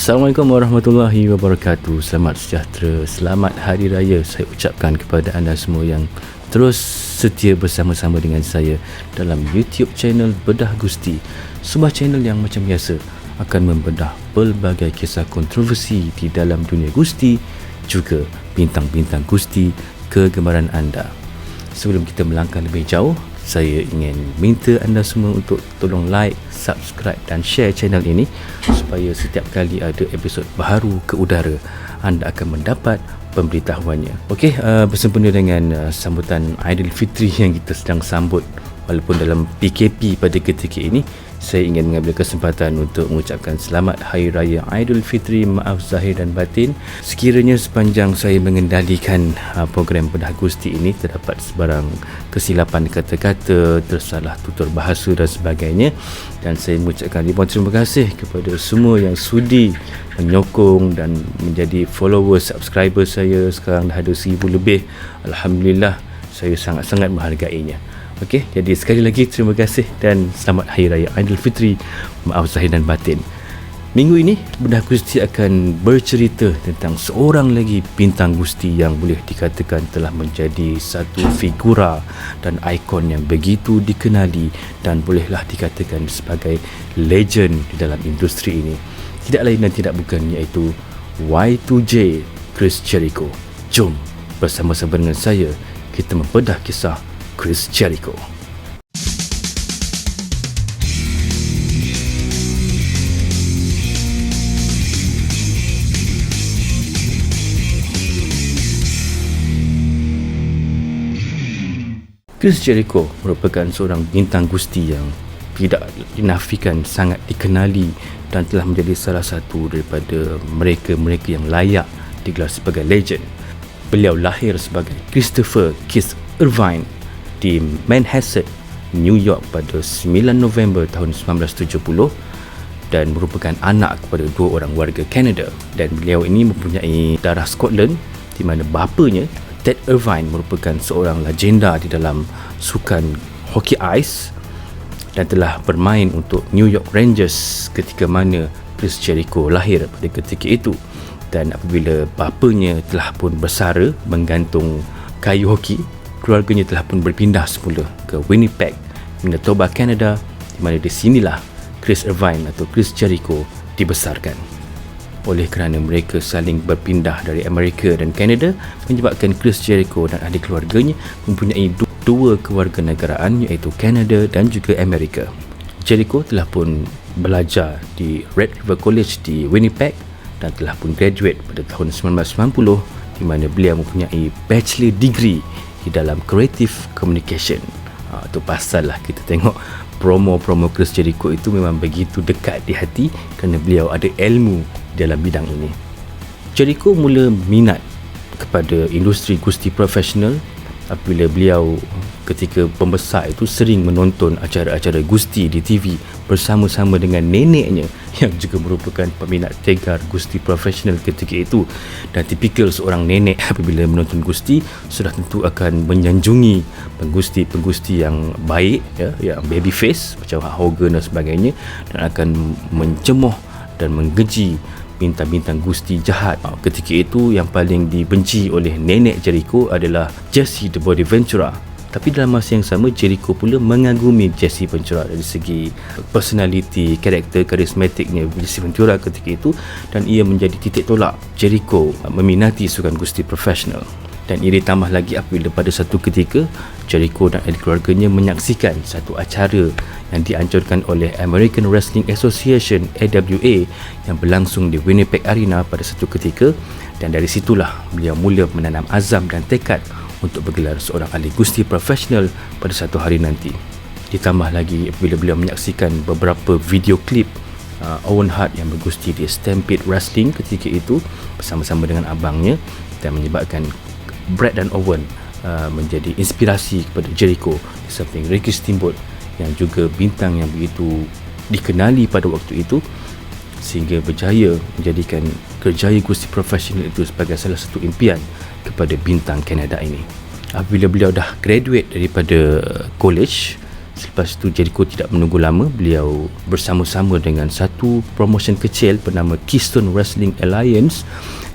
Assalamualaikum warahmatullahi wabarakatuh. Selamat sejahtera, selamat hari raya saya ucapkan kepada anda semua yang terus setia bersama-sama dengan saya dalam YouTube channel Bedah Gusti. Sebuah channel yang macam biasa akan membedah pelbagai kisah kontroversi di dalam dunia Gusti, juga bintang-bintang Gusti kegemaran anda. Sebelum kita melangkah lebih jauh, saya ingin minta anda semua untuk tolong like, subscribe dan share channel ini supaya setiap kali ada episod baru ke udara, anda akan mendapat pemberitahuannya. Okey, bersempena dengan sambutan Aidilfitri yang kita sedang sambut walaupun dalam PKP pada ketika ini, saya ingin mengambil kesempatan untuk mengucapkan selamat Hari Raya Aidilfitri, maaf zahir dan batin. Sekiranya sepanjang saya mengendalikan program Bedah Gusti ini terdapat sebarang kesilapan kata-kata, tersalah tutur bahasa dan sebagainya, dan saya mengucapkan ribuan terima kasih kepada semua yang sudi menyokong dan menjadi followers, subscriber saya. Sekarang dah ada 1000 lebih. Alhamdulillah, saya sangat-sangat menghargainya. Okey, jadi sekali lagi terima kasih dan selamat Hari Raya Aidilfitri, maaf zahir dan batin. Minggu ini Bedah Gusti akan bercerita tentang seorang lagi bintang Gusti yang boleh dikatakan telah menjadi satu figura dan ikon yang begitu dikenali dan bolehlah dikatakan sebagai legend di dalam industri ini. Tidak lain dan tidak bukan iaitu Y2J, Chris Jericho. Jom bersama-sama dengan saya kita membedah kisah Chris Jericho. Chris Jericho merupakan seorang bintang Gusti yang tidak dinafikan sangat dikenali dan telah menjadi salah satu daripada mereka-mereka yang layak digelar sebagai legend. Beliau lahir sebagai Christopher Keith Irvine di Manhasset, New York pada 9 November tahun 1970 dan merupakan anak kepada dua orang warga Kanada, dan beliau ini mempunyai darah Scotland di mana bapanya Ted Irvine merupakan seorang legenda di dalam sukan hoki ais dan telah bermain untuk New York Rangers ketika mana Chris Jericho lahir pada ketika itu. Dan apabila bapanya telah pun bersara menggantung kayu hoki, keluarganya telah pun berpindah semula ke Winnipeg, Manitoba, Kanada, di mana di sinilah Chris Irvine atau Chris Jericho dibesarkan. Oleh kerana mereka saling berpindah dari Amerika dan Kanada, menyebabkan Chris Jericho dan ahli keluarganya mempunyai dua kewarganegaraan iaitu Kanada dan juga Amerika. Jericho telah pun belajar di Red River College di Winnipeg dan telah pun graduate pada tahun 1990, di mana beliau mempunyai bachelor degree di dalam Creative Communication. Itu pasal lah kita tengok promo-promo Chris Jericho itu memang begitu dekat di hati kerana beliau ada ilmu dalam bidang ini. Jericho mula minat kepada industri Gusti profesional apabila beliau ketika pembesar itu sering menonton acara-acara Gusti di TV bersama-sama dengan neneknya yang juga merupakan peminat tegar Gusti profesional ketika itu. Dan tipikal seorang nenek apabila menonton Gusti sudah tentu akan menyanjungi penggusti-penggusti yang baik, yang baby face macam Hulk Hogan dan sebagainya, dan akan mencemoh dan menggeji bintang-bintang Gusti jahat. Ketika itu yang paling dibenci oleh nenek Jericho adalah Jesse the Body Ventura. Tapi dalam masa yang sama, Jericho pula mengagumi Jesse Ventura dari segi personality, karakter, karismatiknya Jesse Ventura ketika itu, dan ia menjadi titik tolak Jericho meminati sukan Gusti profesional. Dan ia ditambah lagi apabila pada satu ketika Jericho dan ahli keluarganya menyaksikan satu acara yang dianjurkan oleh American Wrestling Association (AWA) yang berlangsung di Winnipeg Arena pada satu ketika, dan dari situlah beliau mula menanam azam dan tekad untuk bergelar seorang ahli Gusti profesional pada satu hari nanti. Ditambah lagi apabila beliau menyaksikan beberapa video klip Owen Hart yang bergusti di Stampede Wrestling ketika itu bersama-sama dengan abangnya, dan menyebabkan Brad dan Owen menjadi inspirasi kepada Jericho di samping Ricky Steamboat yang juga bintang yang begitu dikenali pada waktu itu, sehingga berjaya menjadikan kerjaya Gusti profesional itu sebagai salah satu impian kepada bintang Kanada ini. Apabila beliau dah graduate daripada college, Selepas itu Jericho tidak menunggu lama, beliau bersama-sama dengan satu promotion kecil bernama Keystone Wrestling Alliance,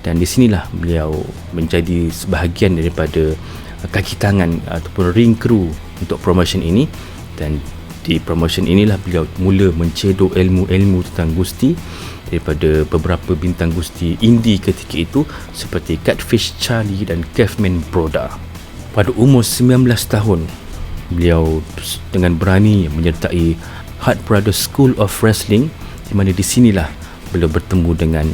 dan di sinilah beliau menjadi sebahagian daripada kaki tangan ataupun ring crew untuk promotion ini. Dan di promotion inilah beliau mula mencedok ilmu-ilmu tentang gusti daripada beberapa bintang gusti indie ketika itu seperti Catfish Charlie dan Caveman Broda. Pada umur 19 tahun, beliau dengan berani menyertai Hart Brothers School of Wrestling, di mana di sinilah beliau bertemu dengan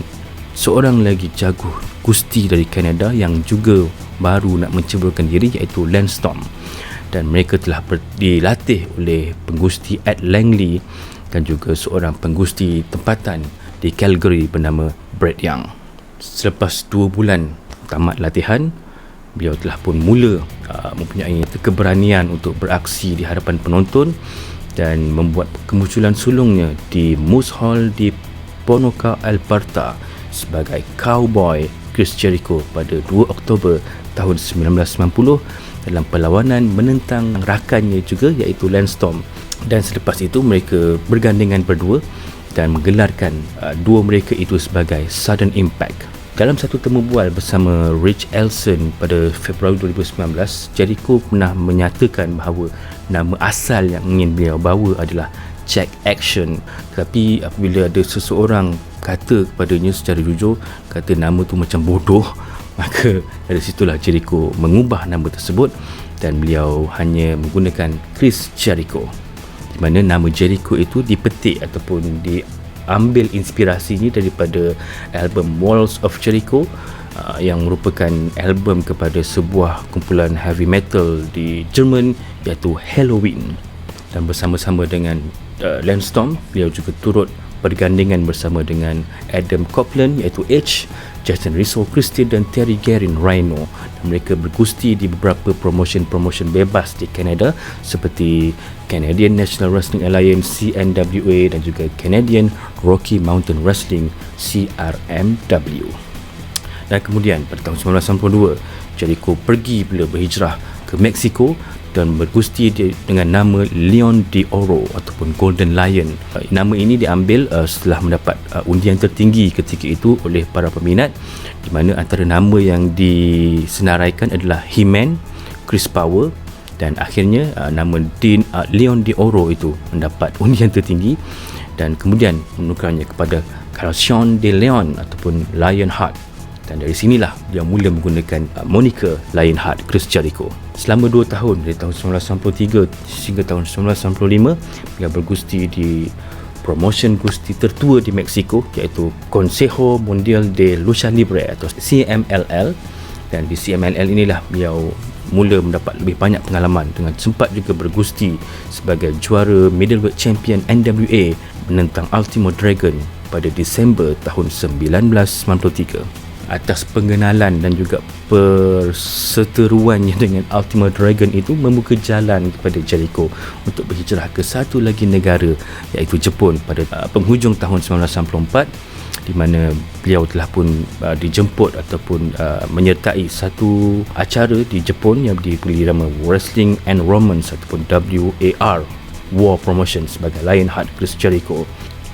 seorang lagi jago gusti dari Kanada yang juga baru nak menceburkan diri, iaitu Lance Storm. Dan mereka telah dilatih oleh penggusti Ed Langley dan juga seorang penggusti tempatan di Calgary bernama Brett Young. Selepas 2 bulan tamat latihan, beliau telah pun mula mempunyai keberanian untuk beraksi di hadapan penonton dan membuat kemunculan sulungnya di Moose Hall di Ponoka, Alberta sebagai Cowboy Chris Jericho pada 2 Oktober tahun 1990 dalam perlawanan menentang rakannya juga, iaitu Lance Storm. Dan selepas itu mereka bergandengan berdua dan menggelarkan dua mereka itu sebagai Sudden Impact. Dalam satu temu bual bersama Rich Elson pada Februari 2019, Jericho pernah menyatakan bahawa nama asal yang ingin beliau bawa adalah Jack Action. Tapi apabila ada seseorang kata kepadanya secara jujur, kata nama tu macam bodoh, maka dari situlah Jericho mengubah nama tersebut dan beliau hanya menggunakan Chris Jericho, di mana nama Jericho itu dipetik ataupun diambil inspirasinya daripada album Walls of Jericho, yang merupakan album kepada sebuah kumpulan heavy metal di Jerman, iaitu Halloween. Dan bersama-sama dengan Lance Storm, beliau juga turut bergandengan bersama dengan Adam Copeland, iaitu Edge, Justin Rizzo, Christian dan Terry Guerin Rhino. Dan mereka bergusti di beberapa promotion bebas di Kanada seperti Canadian National Wrestling Alliance CNWA dan juga Canadian Rocky Mountain Wrestling CRMW. Dan kemudian pada tahun 1992, Jericho pergi bila berhijrah ke Mexico dan bergusti dengan nama Leon de Oro ataupun Golden Lion. Nama ini diambil setelah mendapat undian tertinggi ketika itu oleh para peminat, di mana antara nama yang disenaraikan adalah He-Man, Chris Power, dan akhirnya nama Leon de Oro itu mendapat undian tertinggi dan kemudian menukarnya kepada Carlson de Leon ataupun Lionheart. Dan dari sinilah dia mula menggunakan moniker Lionheart Chris Jericho. Selama 2 tahun, dari tahun 1993 hingga tahun 1995, dia bergusti di promotion gusti tertua di Mexico, iaitu Consejo Mundial de Lucha Libre atau CMLL. Dan di CMLL inilah beliau mula mendapat lebih banyak pengalaman dengan sempat juga bergusti sebagai juara middleweight champion NWA menentang Ultimo Dragon pada Disember tahun 1993. Atas pengenalan dan juga perseteruannya dengan Ultimo Dragon itu membuka jalan kepada Jericho untuk berhijrah ke satu lagi negara, iaitu Jepun pada penghujung tahun 1994, di mana beliau telah pun dijemput ataupun menyertai satu acara di Jepun yang diberi nama Wrestling and Romance ataupun WAR War Promotion sebagai Lionheart Chris Jericho.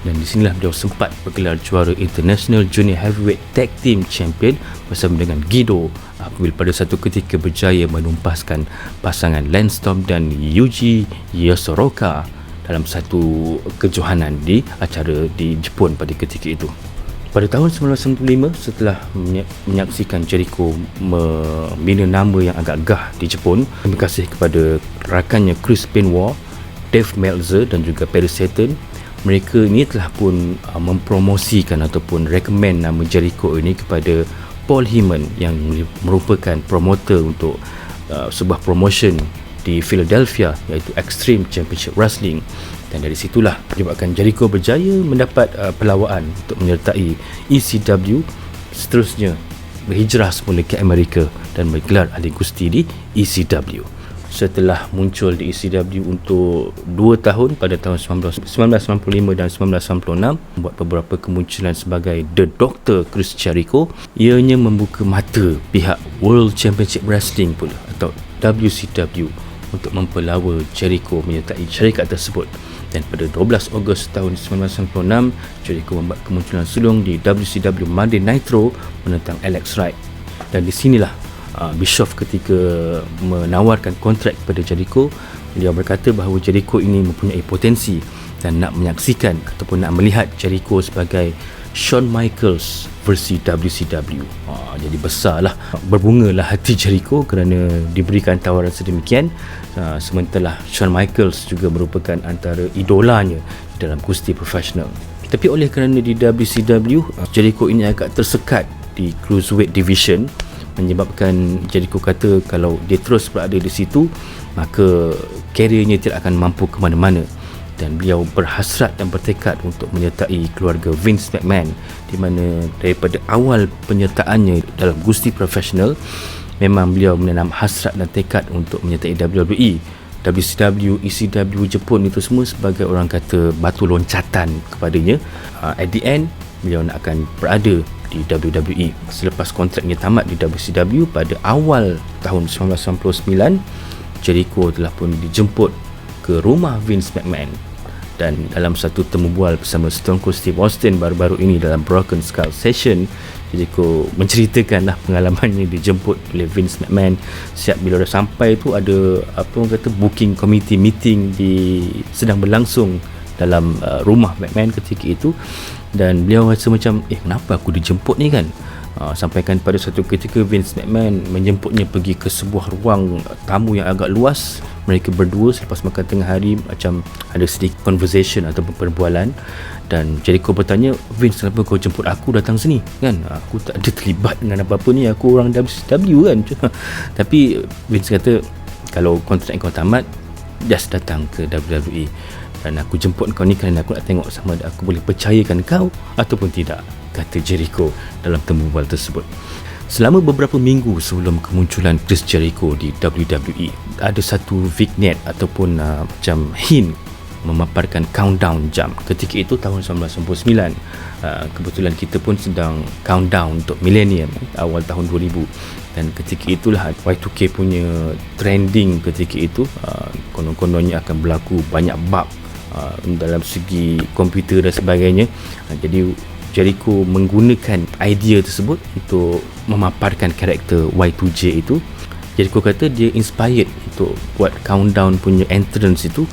Dan di sinilah beliau sempat bergelar juara International Junior Heavyweight Tag Team Champion bersama dengan Guido, apabila pada satu ketika berjaya menumpaskan pasangan Lance Storm dan Yuji Yosoroka dalam satu kejohanan di acara di Jepun pada ketika itu. Pada tahun 1995, setelah menyaksikan Jericho membina nama yang agak gah di Jepun, terima kasih kepada rakannya Chris Benoit, Dave Meltzer dan juga Perry Saturn, mereka ini telah pun mempromosikan ataupun recommend nama Jericho ini kepada Paul Heyman yang merupakan promoter untuk sebuah promotion di Philadelphia, iaitu Extreme Championship Wrestling. Dan dari situlah menyebabkan Jericho berjaya mendapat pelawaan untuk menyertai ECW, seterusnya berhijrah semula ke Amerika dan menggelar ahli gusti di ECW. Setelah muncul di ECW untuk 2 tahun pada tahun 1995 dan 1996, membuat beberapa kemunculan sebagai The Doctor Chris Jericho, ianya membuka mata pihak World Championship Wrestling pula atau WCW, untuk mempelawa Jericho menyertai syarikat tersebut. Dan pada 12 Ogos tahun 1996, Jericho membuat kemunculan sulung di WCW Monday Nitro menentang Alex Wright. Dan di sinilah Bischoff ketika menawarkan kontrak kepada Jericho, beliau berkata bahawa Jericho ini mempunyai potensi dan nak menyaksikan ataupun nak melihat Jericho sebagai Shawn Michaels versi WCW. Jadi besarlah, berbungalah hati Jericho kerana diberikan tawaran sedemikian. Sementara Shawn Michaels juga merupakan antara idolanya dalam kusti profesional. Tapi oleh kerana di WCW Jericho ini agak tersekat di Cruiserweight Division, menyebabkan Jericho kata kalau dia terus berada di situ maka karirnya tidak akan mampu ke mana-mana. Dan beliau berhasrat dan bertekad untuk menyertai keluarga Vince McMahon, di mana daripada awal penyertaannya dalam gusti profesional memang beliau menanam hasrat dan tekad untuk menyertai WWE, WCW, ECW, Jepun, itu semua sebagai orang kata batu loncatan kepadanya. At the end beliau nak akan berada di WWE. Selepas kontraknya tamat di WCW pada awal tahun 1999, Jericho telah pun dijemput ke rumah Vince McMahon, dan dalam satu temu bual bersama Stone Cold Steve Austin baru-baru ini dalam Broken Skull Session, Jericho menceritakanlah pengalamannya dijemput oleh Vince McMahon. Siap bila dah sampai tu ada orang kata booking committee meeting sedang berlangsung dalam rumah McMahon ketika itu, dan beliau rasa macam kenapa aku dijemput ni kan. Sampaikan pada satu ketika Vince McMahon menjemputnya pergi ke sebuah ruang tamu yang agak luas. Mereka berdua selepas makan tengah hari macam ada sedikit conversation ataupun perbualan, dan Jericho bertanya, Vince, kenapa kau jemput aku datang sini kan? Aku tak ada terlibat dengan apa-apa ni, aku orang WCW kan. Tapi Vince kata, kalau kontrak kau tamat, just datang ke WWE, dan aku jemput kau ni kerana aku nak tengok sama ada aku boleh percayakan kau ataupun tidak, kata Jericho dalam temu bual tersebut. Selama beberapa minggu sebelum kemunculan Chris Jericho di WWE, ada satu vignette ataupun macam hint memaparkan countdown jam. Ketika itu tahun 1999, kebetulan kita pun sedang countdown untuk millennium awal tahun 2000, dan ketika itulah Y2K punya trending ketika itu. Konon-kononnya akan berlaku banyak bug dalam segi komputer dan sebagainya. Jadi Jericho menggunakan idea tersebut untuk memaparkan karakter Y2J itu. Jericho kata dia inspired untuk buat countdown punya entrance itu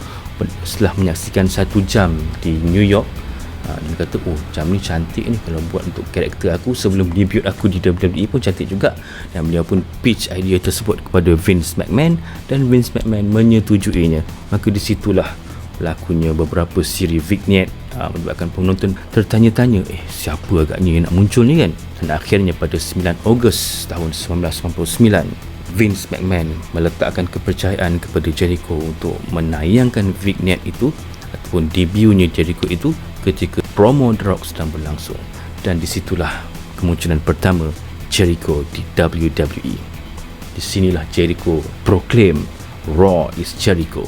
setelah menyaksikan 1 jam di New York. Dia kata, jam ni cantik ni, kalau buat untuk karakter aku sebelum debut aku di WWE pun cantik juga. Dan beliau pun pitch idea tersebut kepada Vince McMahon, dan Vince McMahon menyetujuinya. Maka di situlah berlakunya beberapa siri vignette menyebabkan penonton tertanya-tanya, siapa agaknya yang nak muncul ni kan. Dan akhirnya pada 9 Ogos tahun 1999, Vince McMahon meletakkan kepercayaan kepada Jericho untuk menayangkan vignette itu ataupun debutnya Jericho itu ketika promo The Rock sedang berlangsung. Dan disitulah kemunculan pertama Jericho di WWE. Di sinilah Jericho proclaim Raw is Jericho,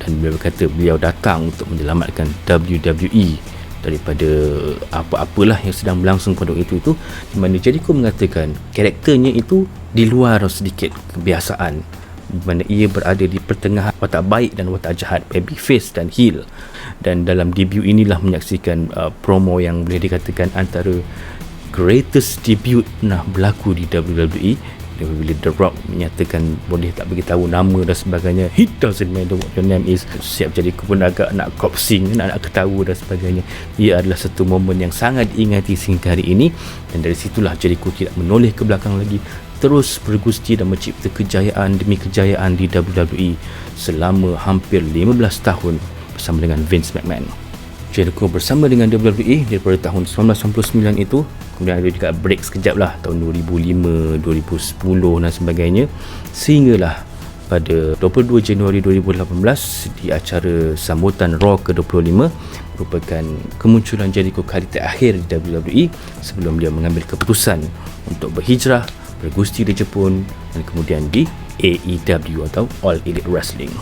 dan beliau berkata beliau datang untuk menyelamatkan WWE daripada apa-apalah yang sedang berlangsung pada waktu itu, di mana Jericho mengatakan karakternya itu di luar sedikit kebiasaan, di mana ia berada di pertengahan watak baik dan watak jahat, baby face dan heel. Dan dalam debut inilah menyaksikan promo yang boleh dikatakan antara greatest debut pernah berlaku di WWE. Bila The Rock menyatakan boleh tak beritahu nama dan sebagainya, it doesn't matter what your name is. Siap Jericho pun agak nak kopsing, nak ketawa dan sebagainya. Ia adalah satu momen yang sangat diingati sehingga hari ini. Dan dari situlah Jericho tidak menoleh ke belakang lagi, terus bergusti dan mencipta kejayaan demi kejayaan di WWE selama hampir 15 tahun bersama dengan Vince McMahon. Jericho bersama dengan WWE daripada tahun 1999 itu. Kemudian ada juga break sekejap lah tahun 2005, 2010 dan sebagainya, sehinggalah pada 22 Januari 2018 di acara sambutan Raw ke-25 merupakan kemunculan Jericho kali terakhir di WWE sebelum dia mengambil keputusan untuk berhijrah, bergusti di Jepun dan kemudian di AEW atau All Elite Wrestling.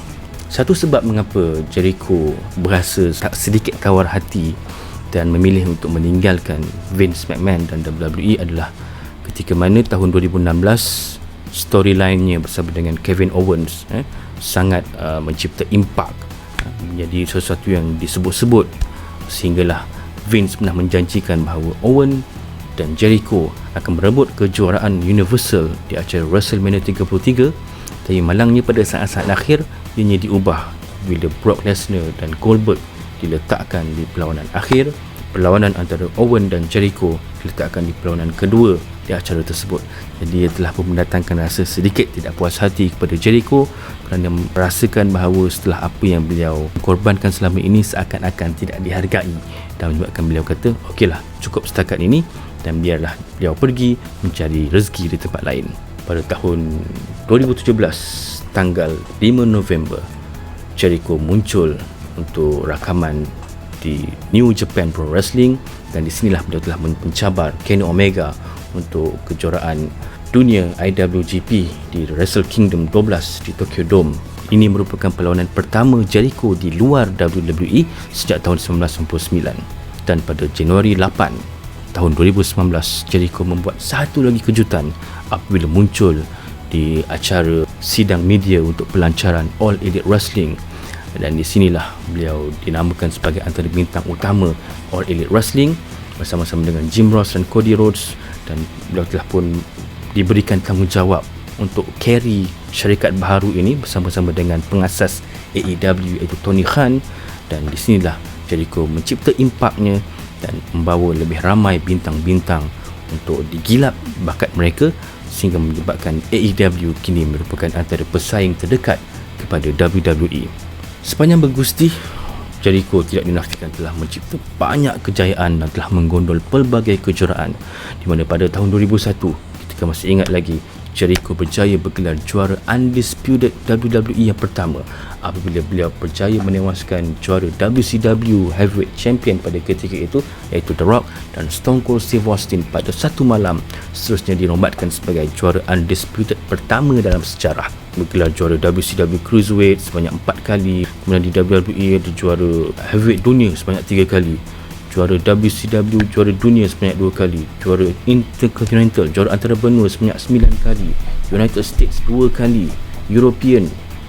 Satu sebab mengapa Jericho berasa tak sedikit tawar hati dan memilih untuk meninggalkan Vince McMahon dan WWE adalah ketika mana tahun 2016 storyline-nya bersama dengan Kevin Owens sangat mencipta impak, menjadi sesuatu yang disebut-sebut, sehinggalah Vince pernah menjanjikan bahawa Owen dan Jericho akan merebut kejuaraan Universal di acara WrestleMania 33. Tapi malangnya pada saat-saat akhir ianya diubah bila Brock Lesnar dan Goldberg diletakkan di perlawanan akhir. Perlawanan antara Owen dan Jericho diletakkan di perlawanan kedua di acara tersebut. Jadi ia telah pun mendatangkan rasa sedikit tidak puas hati kepada Jericho kerana merasakan bahawa setelah apa yang beliau korbankan selama ini seakan-akan tidak dihargai, dan menyebabkan beliau kata okeylah, cukup setakat ini dan biarlah beliau pergi mencari rezeki di tempat lain. Pada tahun 2017 tanggal 5 November, Jericho muncul untuk rakaman di New Japan Pro Wrestling, dan di sinilah beliau telah mencabar Kenny Omega untuk kejuaraan dunia IWGP di Wrestle Kingdom 12 di Tokyo Dome. Ini merupakan perlawanan pertama Jericho di luar WWE sejak tahun 1999. Dan pada Januari 8 tahun 2019, Jericho membuat satu lagi kejutan apabila muncul di acara sidang media untuk pelancaran All Elite Wrestling. Dan di sinilah beliau dinamakan sebagai antara bintang utama All Elite Wrestling bersama-sama dengan Jim Ross dan Cody Rhodes, dan beliau telah pun diberikan tanggungjawab untuk carry syarikat baharu ini bersama-sama dengan pengasas AEW iaitu Tony Khan. Dan di sinilah Jericho mencipta impaknya dan membawa lebih ramai bintang-bintang untuk digilap bakat mereka, sehingga menyebabkan AEW kini merupakan antara pesaing terdekat kepada WWE. Sepanjang bergusti, Jericho tidak dinafikan telah mencipta banyak kejayaan dan telah menggondol pelbagai kejuaraan, di mana pada tahun 2001, ketika masih ingat lagi, Jericho berjaya bergelar juara undisputed WWE yang pertama apabila beliau berjaya menewaskan juara WCW Heavyweight Champion pada ketika itu iaitu The Rock dan Stone Cold Steve Austin pada satu malam. Seterusnya dinobatkan sebagai juara undisputed pertama dalam sejarah, bergelar juara WCW Cruiserweight sebanyak 4 kali, kemudian di WWE ada juara Heavyweight Dunia sebanyak 3 kali, juara WCW juara dunia sebanyak 2 kali, juara Intercontinental juara antara benua sebanyak 9 kali, United States 2 kali, European,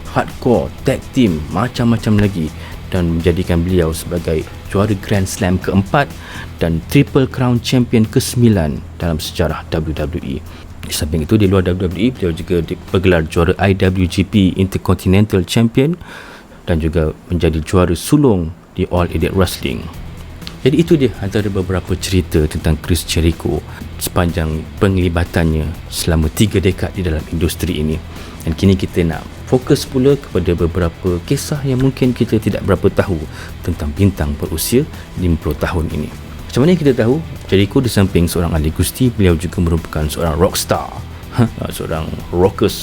Hardcore, Tag Team, macam-macam lagi, dan menjadikan beliau sebagai juara Grand Slam keempat dan Triple Crown Champion ke-9 dalam sejarah WWE. Di samping itu, di luar WWE, beliau juga bergelar juara IWGP Intercontinental Champion dan juga menjadi juara sulung di All Elite Wrestling. Jadi itu dia antara beberapa cerita tentang Chris Jericho sepanjang penglibatannya selama 3 dekad di dalam industri ini. Dan kini kita nak fokus pula kepada beberapa kisah yang mungkin kita tidak berapa tahu tentang bintang berusia 50 tahun ini. Macam mana kita tahu? Jericho di samping seorang ahli gusti, beliau juga merupakan seorang rockstar, seorang rockers,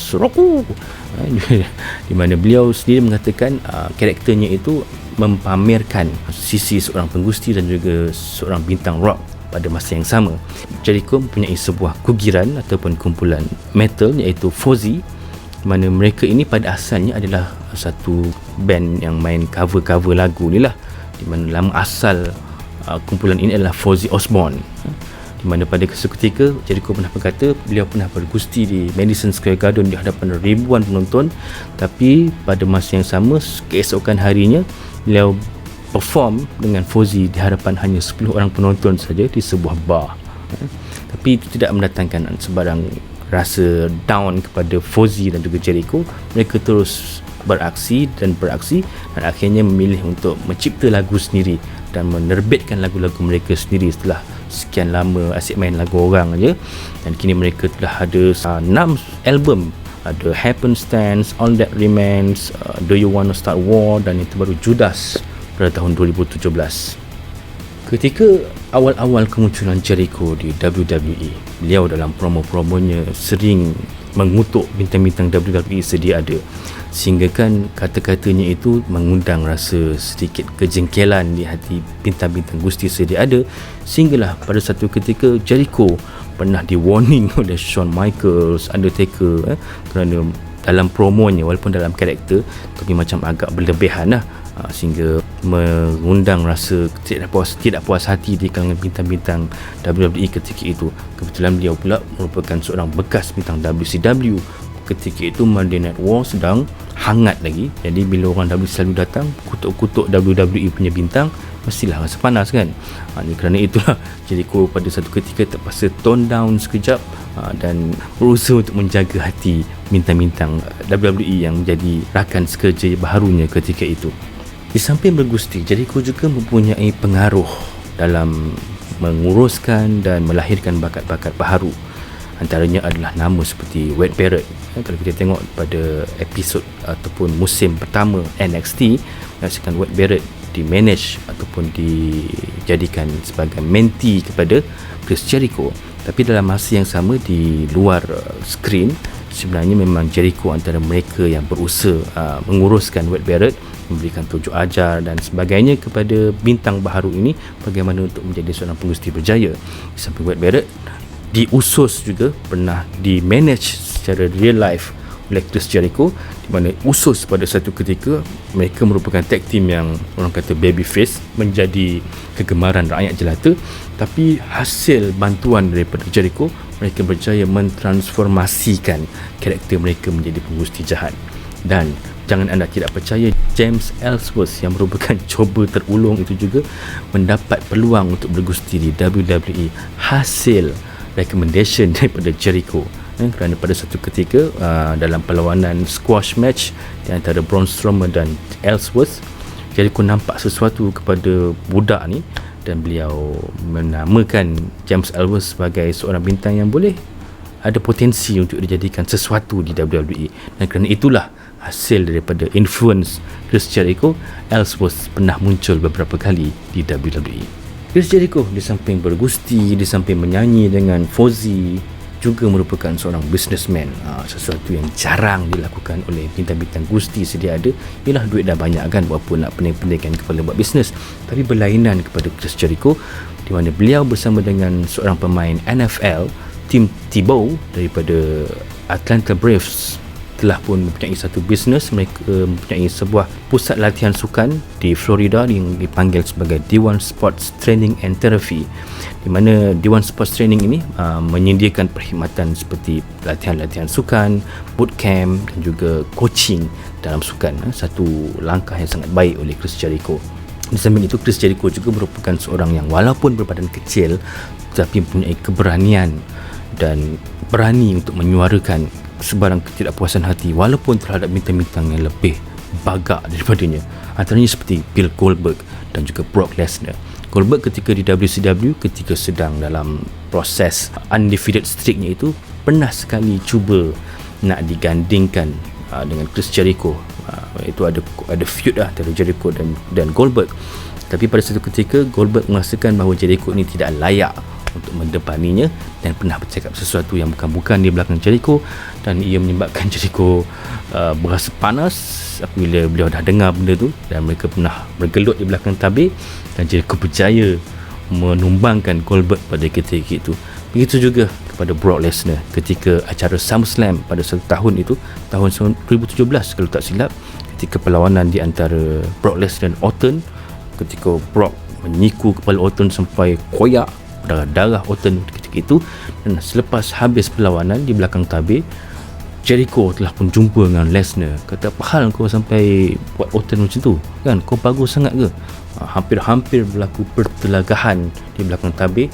di mana beliau sendiri mengatakan karakternya itu mempamerkan sisi seorang penggusti dan juga seorang bintang rock pada masa yang sama. Jericho mempunyai sebuah kugiran ataupun kumpulan metal iaitu Fozzy, di mana mereka ini pada asalnya adalah satu band yang main cover-cover lagu ni lah, di mana nama asal kumpulan ini adalah Fozzy Osbourne, di mana pada seketika Jericho pernah berkata beliau pernah bergusti di Madison Square Garden di hadapan ribuan penonton, tapi pada masa yang sama keesokan harinya beliau perform dengan Fozzy di hadapan hanya 10 orang penonton saja di sebuah bar. Tapi itu tidak mendatangkan sebarang rasa down kepada Fozzy dan juga Jericho. Mereka terus beraksi dan akhirnya memilih untuk mencipta lagu sendiri dan menerbitkan lagu-lagu mereka sendiri setelah sekian lama asyik main lagu orang aja. Dan kini mereka telah ada 6 album, ada Happenstance, All That Remains, Do You Wanna Start War, dan yang terbaru Judas pada tahun 2017. Ketika awal-awal kemunculan Jericho di WWE, beliau dalam promo-promonya sering mengutuk bintang-bintang WWE sedia ada, sehingga kan kata-katanya itu mengundang rasa sedikit kejengkelan di hati bintang-bintang gusti sedia ada, sehinggalah pada satu ketika Jericho pernah di-warning oleh Shawn Michaels, Undertaker, kerana dalam promonya, walaupun dalam karakter, tapi macam agak berlebihan lah, sehingga mengundang rasa tidak puas hati di kalangan bintang-bintang WWE ketika itu. Kebetulan beliau pula merupakan seorang bekas bintang WCW, ketika itu Monday Night War sedang hangat lagi. Jadi bila orang WWE selalu datang kutuk-kutuk WWE punya bintang, mestilah rasa panas kan. Kerana itulah Jericho pada satu ketika terpaksa tone down sekejap dan berusaha untuk menjaga hati bintang-bintang WWE yang menjadi rakan sekerja baharunya ketika itu. Di samping bergusti, Jericho juga mempunyai pengaruh dalam menguruskan dan melahirkan bakat-bakat baharu. Antaranya adalah nama seperti Wade Barrett. Kalau kita tengok pada episod ataupun musim pertama NXT, menyaksikan Wade Barrett di-manage ataupun dijadikan sebagai mentee kepada Chris Jericho. Tapi dalam masa yang sama di luar skrin, sebenarnya memang Jericho antara mereka yang berusaha menguruskan Wade Barrett, memberikan tunjuk ajar dan sebagainya kepada bintang baharu ini bagaimana untuk menjadi seorang pengurusi berjaya. Di samping Wade Barrett, diusus juga, pernah di-manage secara real life oleh Chris Jericho, di mana usus pada satu ketika mereka merupakan tag team yang orang kata babyface, menjadi kegemaran rakyat jelata. Tapi hasil bantuan daripada Jericho, mereka berjaya mentransformasikan karakter mereka menjadi pengurusi jahat. Dan jangan anda tidak percaya, James Ellsworth yang merupakan cuba terulung itu juga mendapat peluang untuk bergusti di WWE hasil recommendation daripada Jericho. Kerana pada satu ketika dalam perlawanan squash match di antara Braun Strowman dan Ellsworth, Jericho nampak sesuatu kepada budak ni dan beliau menamakan James Ellsworth sebagai seorang bintang yang boleh ada potensi untuk dijadikan sesuatu di WWE. Dan kerana itulah hasil daripada influence Chris Jericho, Ellsworth pernah muncul beberapa kali di WWE. Chris Jericho di samping bergusti, di samping menyanyi dengan Fozzy, juga merupakan seorang businessman. Sesuatu yang jarang dilakukan oleh bintang-bintang gusti sedia ada. Ialah duit dah banyak kan, buat apa nak pening-peningkan kepala buat bisnes. Tapi berlainan kepada Chris Jericho, di mana beliau bersama dengan seorang pemain NFL, Tim Tebow daripada Atlanta Braves, telah pun mempunyai satu bisnes. Mereka mempunyai sebuah pusat latihan sukan di Florida yang dipanggil sebagai D1 Sports Training and Therapy, di mana D1 Sports Training ini menyediakan perkhidmatan seperti latihan-latihan sukan, bootcamp dan juga coaching dalam sukan. Satu langkah yang sangat baik oleh Chris Jericho. Di samping itu, Chris Jericho juga merupakan seorang yang walaupun berbadan kecil tetapi mempunyai keberanian dan berani untuk menyuarakan sebarang ketidakpuasan hati walaupun terhadap bintang-bintang yang lebih bagak daripadanya. Antaranya seperti Bill Goldberg dan juga Brock Lesnar. Goldberg ketika di WCW, ketika sedang dalam proses undefeated streaknya itu, pernah sekali cuba nak digandingkan dengan Chris Jericho. Itu ada feud antara Jericho dan Goldberg. Tapi pada satu ketika Goldberg merasakan bahawa Jericho ini tidak layak untuk mendepaninya dan pernah bercakap sesuatu yang bukan-bukan di belakang Jericho, dan ia menyebabkan Jericho berasa panas apabila beliau dah dengar benda tu, dan mereka pernah bergelut di belakang tabir dan Jericho berjaya menumbangkan Goldberg pada ketika itu. Begitu juga kepada Brock Lesnar ketika acara SummerSlam pada satu tahun itu, tahun 2017 kalau tak silap, ketika perlawanan di antara Brock Lesnar dan Orton, ketika Brock menyiku kepala Orton sampai koyak, darah Orton ketika itu. Dan selepas habis perlawanan di belakang tabir, Jericho telah pun jumpa dengan Lesnar. Kata, apa hal kau sampai buat Orton macam tu kan, kau bagus sangat ke? Hampir-hampir berlaku pertelagahan di belakang tabir,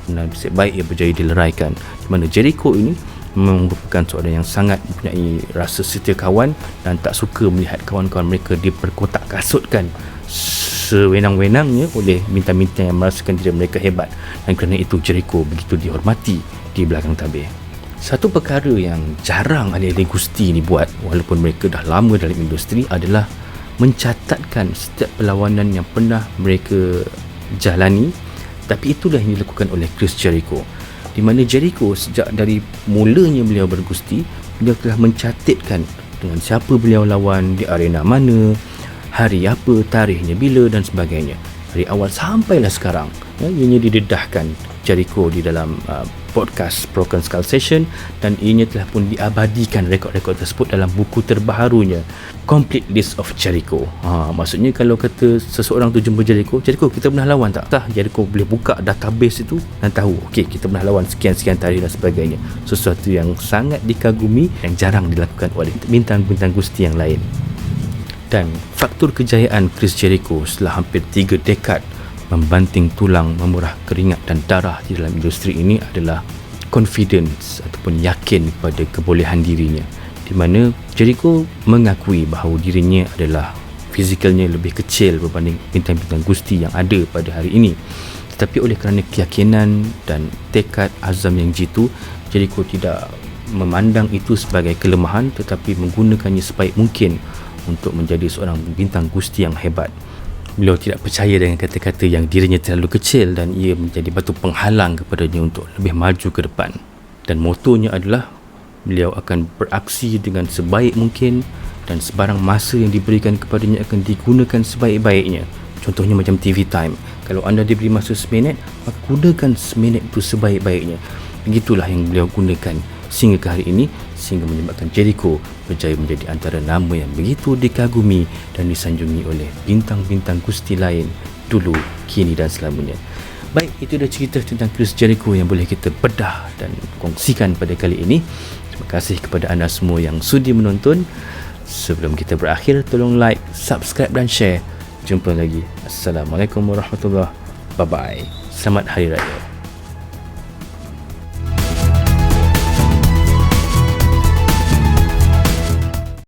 dan nasib baik ia berjaya dileraikan. Di mana Jericho ini merupakan seorang yang sangat mempunyai rasa setia kawan dan tak suka melihat kawan-kawan mereka diperkotak kasutkan sewenang-wenangnya oleh bintang-bintang yang merasakan diri mereka hebat. Dan kerana itu Jericho begitu dihormati di belakang tabir. Satu perkara yang jarang ahli-ahli gusti ni buat, walaupun mereka dah lama dalam industri, adalah mencatatkan setiap perlawanan yang pernah mereka jalani. Tapi itulah yang dilakukan oleh Chris Jericho, di mana Jericho sejak dari mulanya beliau bergusti, beliau telah mencatatkan dengan siapa beliau lawan, di arena mana, hari apa, tarikhnya bila dan sebagainya. Dari awal sampailah sekarang, ianya didedahkan Jericho di dalam podcast Broken Skull Session, dan ianya telah pun diabadikan rekod-rekod tersebut dalam buku terbaharunya, Complete List of Jericho. Maksudnya kalau kata seseorang tu jumpa Jericho, kita pernah lawan tak? Jericho boleh buka database itu dan tahu, okey, kita pernah lawan sekian-sekian tarikh dan sebagainya. Sesuatu yang sangat dikagumi yang jarang dilakukan oleh bintang-bintang gusti yang lain. Dan faktor kejayaan Chris Jericho setelah hampir 3 dekad membanting tulang, memurah keringat dan darah di dalam industri ini adalah confidence ataupun yakin kepada kebolehan dirinya, di mana Jericho mengakui bahawa dirinya adalah fizikalnya lebih kecil berbanding bintang-bintang gusti yang ada pada hari ini. Tetapi oleh kerana keyakinan dan tekad azam yang jitu, Jericho tidak memandang itu sebagai kelemahan, tetapi menggunakannya sebaik mungkin untuk menjadi seorang bintang gusti yang hebat. Beliau tidak percaya dengan kata-kata yang dirinya terlalu kecil dan ia menjadi batu penghalang kepadanya untuk lebih maju ke depan. Dan motonya adalah beliau akan beraksi dengan sebaik mungkin dan sebarang masa yang diberikan kepadanya akan digunakan sebaik-baiknya. Contohnya macam TV time. Kalau anda diberi masa seminit, maka gunakan seminit itu sebaik-baiknya. Begitulah yang beliau gunakan sehingga ke hari ini, sehingga menyebabkan Jericho berjaya menjadi antara nama yang begitu dikagumi dan disanjungi oleh bintang-bintang gusti lain dulu, kini dan selamanya. Baik, itu dah cerita tentang Chris Jericho yang boleh kita bedah dan kongsikan pada kali ini. Terima kasih kepada anda semua yang sudi menonton. Sebelum kita berakhir, tolong like, subscribe dan share. Jumpa lagi. Assalamualaikum warahmatullahi wabarakatuh. Bye-bye. Selamat Hari Raya.